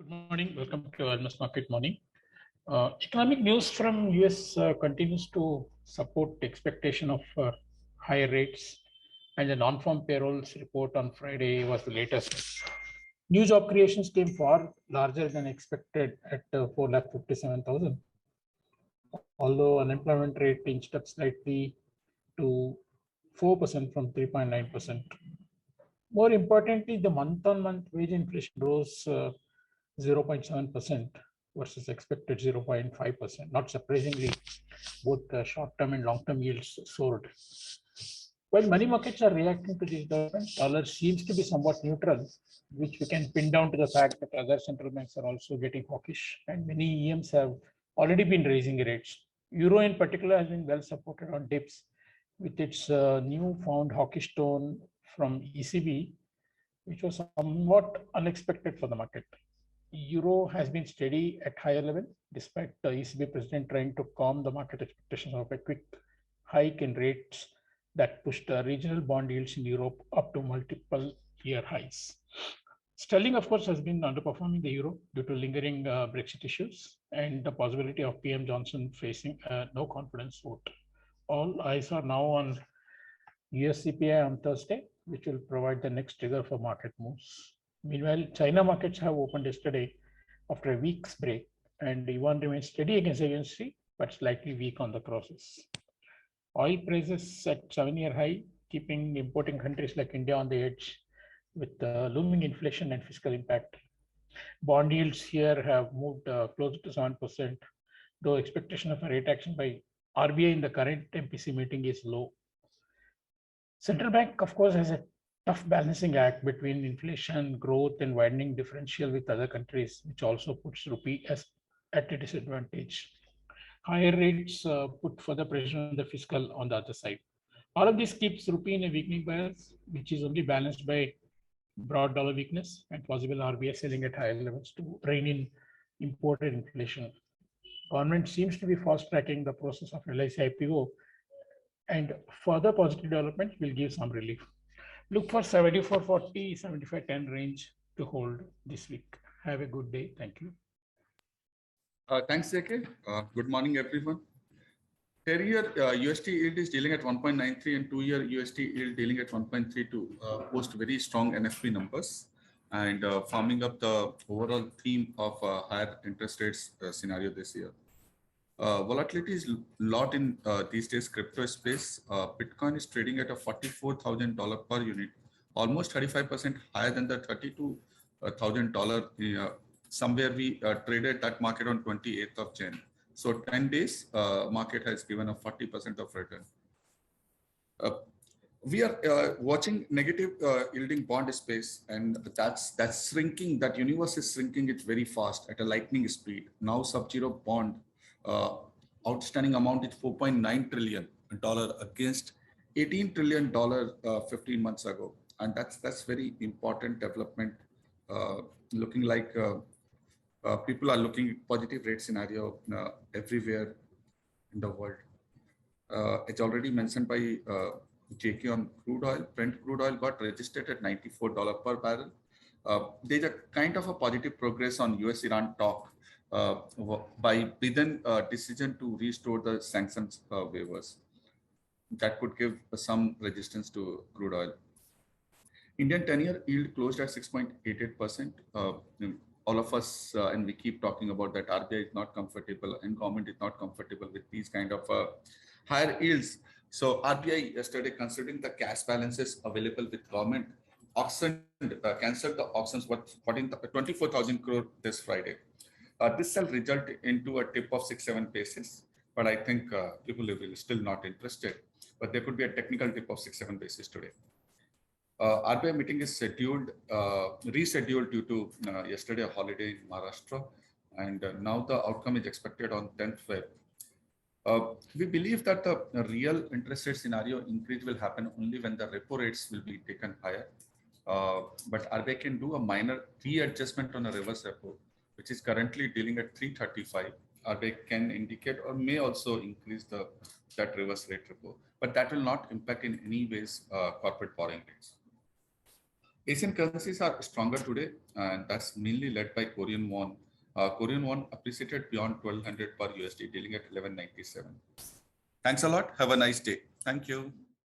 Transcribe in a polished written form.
Good morning. Welcome to Almus Market Morning. Economic news from US continues to support the expectation of higher rates, and the non-farm payrolls report on Friday was the latest. New job creations came far larger than expected at 457,000, although unemployment rate inched up slightly to 4% from 3.9%. More importantly, the month-on-month wage inflation rose 0.7% versus expected 0.5%. Not surprisingly, both the short-term and long-term yields soared. While money markets are reacting to these developments, dollar seems to be somewhat neutral, which we can pin down to the fact that other central banks are also getting hawkish, and many EMs have already been raising rates. Euro in particular has been well supported on dips, with its newfound hawkish tone from ECB, which was somewhat unexpected for the market. Euro has been steady at higher level despite the ECB president trying to calm the market expectations of a quick hike in rates that pushed regional bond yields in Europe up to multiple year highs. Sterling, of course, has been underperforming the euro due to lingering Brexit issues and the possibility of PM Johnson facing a no confidence vote. All eyes are now on US CPI on Thursday, which will provide the next trigger for market moves. Meanwhile, China markets have opened yesterday after a week's break, and yuan remains steady against the USD, but slightly weak on the crosses. Oil prices at 7-year high, keeping importing countries like India on the edge with looming inflation and fiscal impact. Bond yields here have moved closer to 7%, though expectation of a rate action by RBI in the current MPC meeting is low. Central bank, of course, has a tough balancing act between inflation, growth, and widening differential with other countries, which also puts rupee at a disadvantage. Higher rates put further pressure on the fiscal on the other side. All of this keeps rupee in a weakening bias, which is only balanced by broad dollar weakness and possible RBI selling at higher levels to rein in imported inflation. Government seems to be fast-tracking the process of LIC IPO, and further positive development will give some relief. Look for 74.40, 75.10 range to hold this week. Have a good day. Thank you. Thanks, JK. Good morning, everyone. 10-year USD yield is dealing at 1.93 and 2-year USD yield dealing at 1.32. Post very strong NFP numbers and forming up the overall theme of higher interest rates scenario this year. Volatility is a lot in these days crypto space. Bitcoin is trading at a $44,000 per unit, almost 35% higher than the $32,000. Somewhere we traded that market on 28th of Jan. So 10 days, market has given a 40% of return. We are watching negative yielding bond space, and that's shrinking. That universe is shrinking it very fast at a lightning speed. Now subzero bond outstanding amount is $4.9 trillion against $18 trillion 15 months ago, and that's very important development. Looking like people are looking positive rate scenario everywhere in the world. It's already mentioned by JK on crude oil. Brent crude oil got registered at $94 per barrel. There's a kind of a positive progress on US-Iran talk by Biden decision to restore the sanctions waivers. That could give some resistance to crude oil. Indian 10-year yield closed at 6.88%. All of us, and we keep talking about that RBI is not comfortable and government is not comfortable with these kind of higher yields. So RBI yesterday, considering the cash balances available with government, cancelled the auctions worth 24,000 crore this Friday. This shall result into a tip of 6-7 basis, but I think people will still not interested. But there could be a technical tip of 6-7 basis today. RBI meeting is rescheduled due to yesterday a holiday in Maharashtra, and now the outcome is expected on 10th Feb. We believe that the real interest rate scenario increase will happen only when the repo rates will be taken higher. But RBI can do a minor readjustment on a reverse repo, which is currently dealing at 335. RBI can indicate or may also increase that reverse rate repo, but that will not impact in any ways corporate borrowing rates. Asian currencies are stronger today, and that's mainly led by Korean won. Korean won appreciated beyond 1200 per USD, dealing at 1197. Thanks a lot. Have a nice day. Thank you.